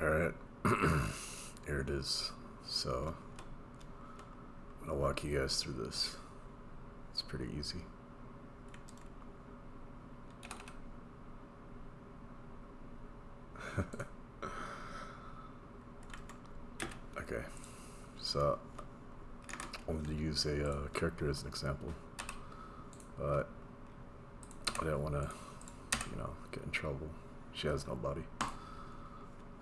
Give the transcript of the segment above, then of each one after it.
Alright, here it is. So, I'm gonna walk you guys through this. It's pretty easy. Okay, so I wanted to use a character as an example, but I didn't want to, get in trouble. She has no body.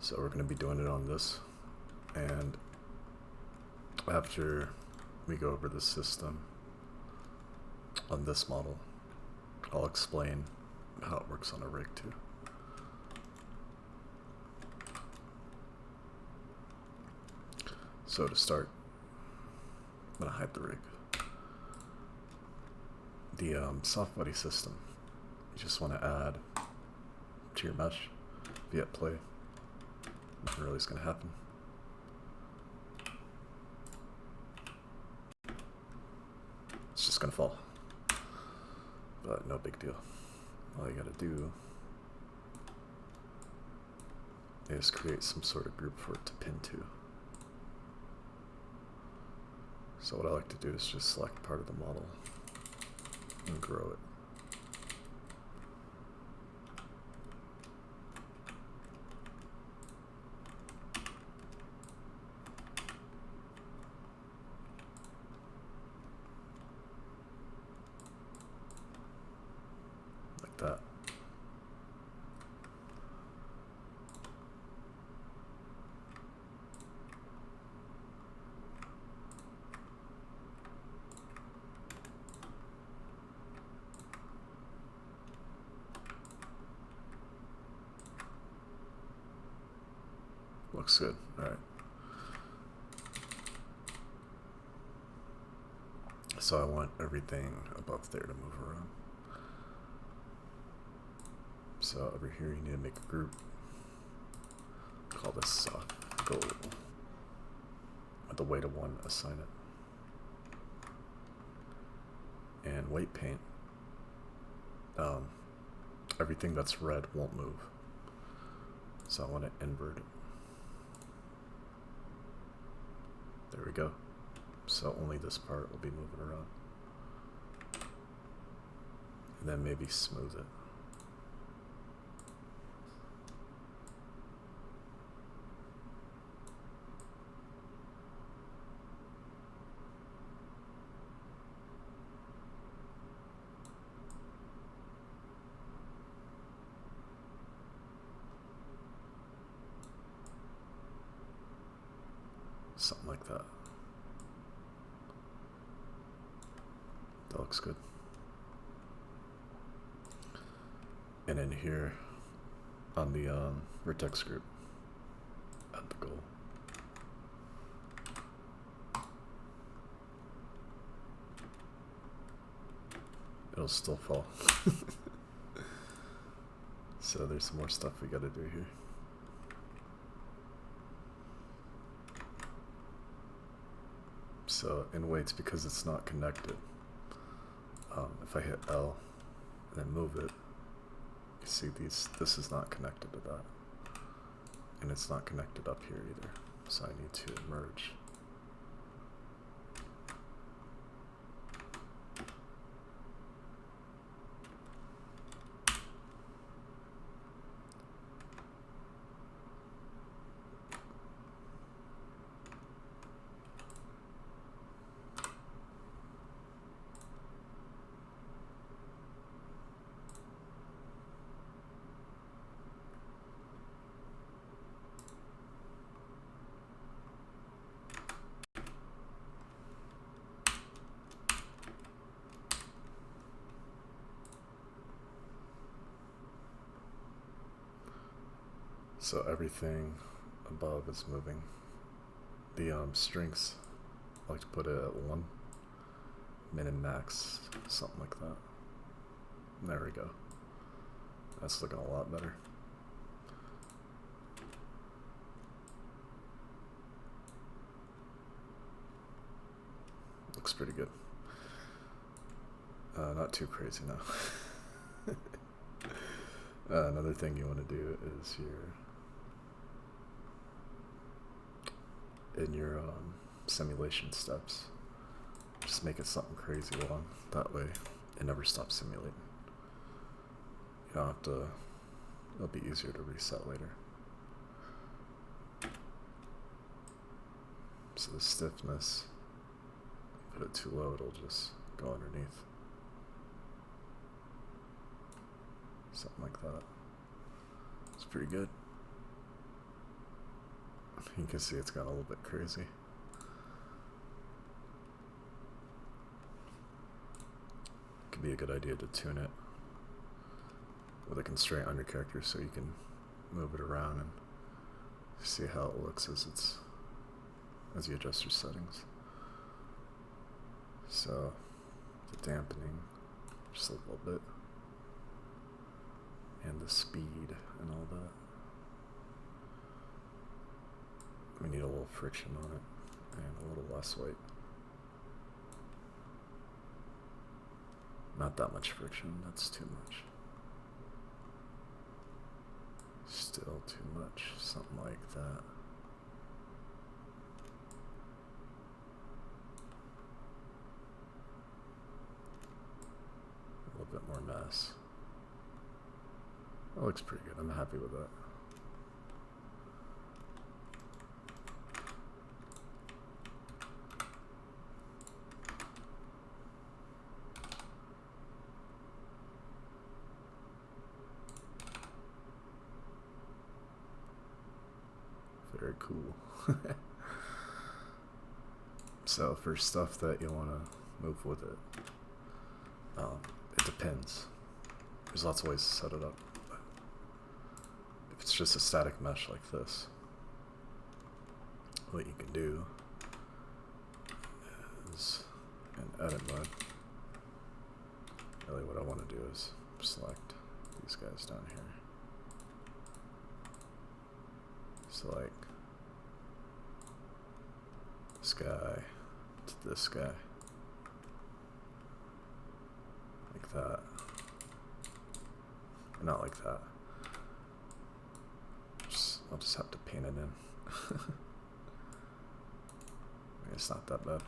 So we're going to be doing it on this, and after we go over the system on this model, I'll explain how it works on a rig too. So to start, I'm going to hide the rig. The soft body system, you just want to add to your mesh, if you hit play, nothing really is going to happen. It's just going to fall, but no big deal. All you got to do is create some sort of group for it to pin to. So what I like to do is just select part of the model and grow it. Like that. Looks good. Alright. So I want everything above there to move around. So over here you need to make a group. Call this soft goal. With the weight of 1, assign it. And weight paint. Everything that's red won't move. So I want to invert it. There we go. So only this part will be moving around. And then maybe smooth it. Something like that. That looks good. And in here, on the vertex group, add the goal. It'll still fall. So there's some more stuff we gotta do here. So in weights, because it's not connected, if I hit L and then move it, you see this is not connected to that. And it's not connected up here either. So I need to merge. So everything above is moving. The strengths, I like to put it at 1. Min and max, something like that. There we go. That's looking a lot better. Looks pretty good. Not too crazy now. Another thing you want to do is your in your simulation steps. Just make it something crazy long. That way it never stops simulating. You don't have to, it'll be easier to reset later. So the stiffness, put it too low, it'll just go underneath. Something like that. It's pretty good. You can see it's got a little bit crazy. Could be a good idea to tune it with a constraint on your character so you can move it around and see how it looks as you adjust your settings. So the dampening, just a little bit, and the speed and all that. We need a little friction on it and a little less weight. Not that much friction, that's too much. Still too much, something like that. A little bit more mass. That looks pretty good, I'm happy with that. Very cool. So for stuff that you want to move with it, it depends. There's lots of ways to set it up. But if it's just a static mesh like this, what you can do is in edit mode, really what I want to do is select these guys down here. Select this guy to this guy, like that, or not like that. I'll just have to paint it in. It's not that bad.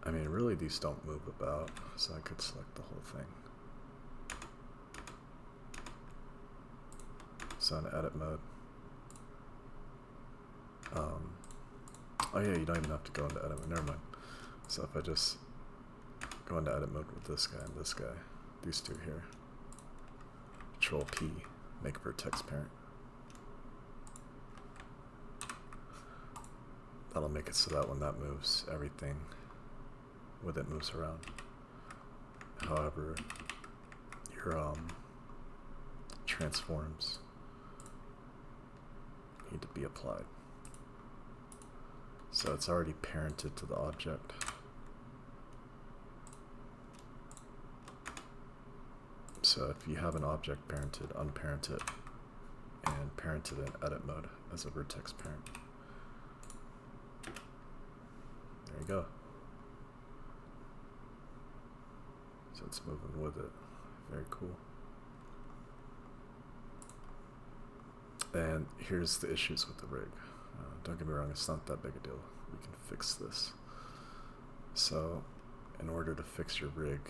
I mean, really, these don't move about, so I could select the whole thing. So in edit mode. Oh yeah, you don't even have to go into edit mode, never mind. So if I just go into edit mode with this guy and this guy, these two here, Control P, make vertex parent. That'll make it so that when that moves, everything with it moves around. However, your transforms need to be applied. So it's already parented to the object. So if you have an object parented, unparent it, and parent it in edit mode as a vertex parent. There you go. So it's moving with it. Very cool. And here's the issues with the rig. Don't get me wrong, it's not that big a deal. We can fix this. So in order to fix your rig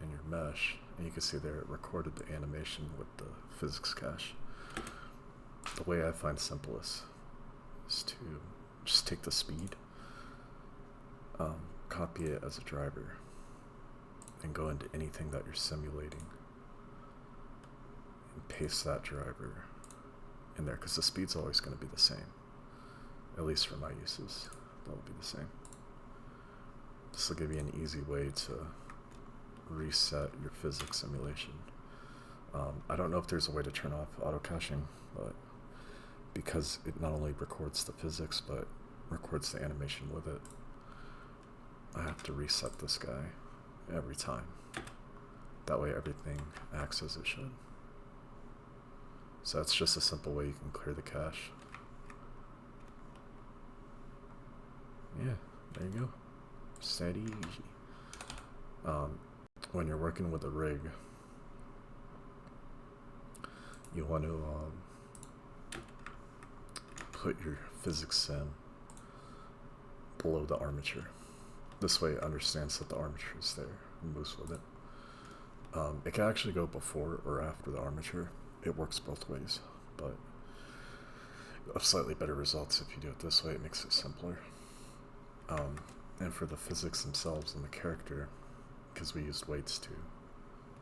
and your mesh, and you can see there it recorded the animation with the physics cache. The way I find simplest is to just take the speed, copy it as a driver, and go into anything that you're simulating and paste that driver in there, because the speed's always going to be the same. At least for my uses, that will be the same. This will give you an easy way to reset your physics simulation. I don't know if there's a way to turn off auto caching, but because it not only records the physics but records the animation with it, I have to reset this guy every time. That way everything acts as it should. So that's just a simple way you can clear the cache. Yeah, there you go. Steady. When you're working with a rig, you want to put your physics sim below the armature. This way it understands that the armature is there and moves with it. It can actually go before or after the armature. It works both ways, but you have slightly better results if you do it this way. It makes it simpler. And for the physics themselves and the character, because we used weights to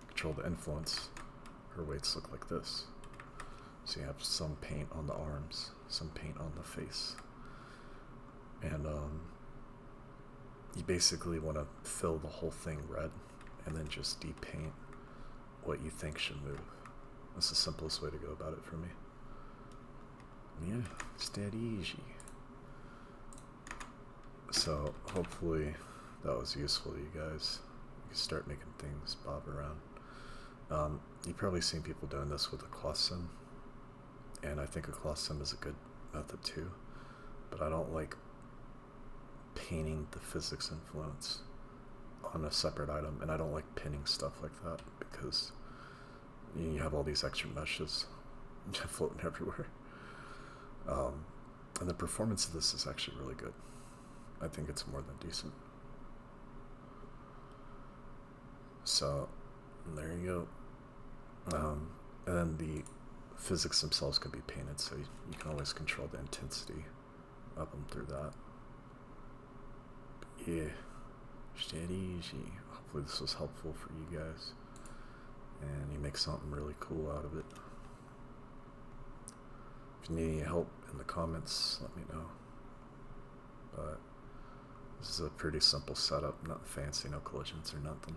control the influence, her weights look like this. So you have some paint on the arms, some paint on the face. And you basically want to fill the whole thing red and then just depaint what you think should move. That's the simplest way to go about it for me. Yeah, it's that easy. So hopefully that was useful to you guys. You can start making things bob around. You've probably seen people doing this with a cloth sim, and I think a cloth sim is a good method too, but I don't like painting the physics influence on a separate item, and I don't like pinning stuff like that because you have all these extra meshes floating everywhere. And the performance of this is actually really good. I think it's more than decent. So there you go. And then the physics themselves can be painted, so you can always control the intensity of them through that. But yeah, steady. Hopefully this was helpful for you guys, and you make something really cool out of it. If you need any help in the comments, let me know. But this is a pretty simple setup, not fancy, no collisions or nothing.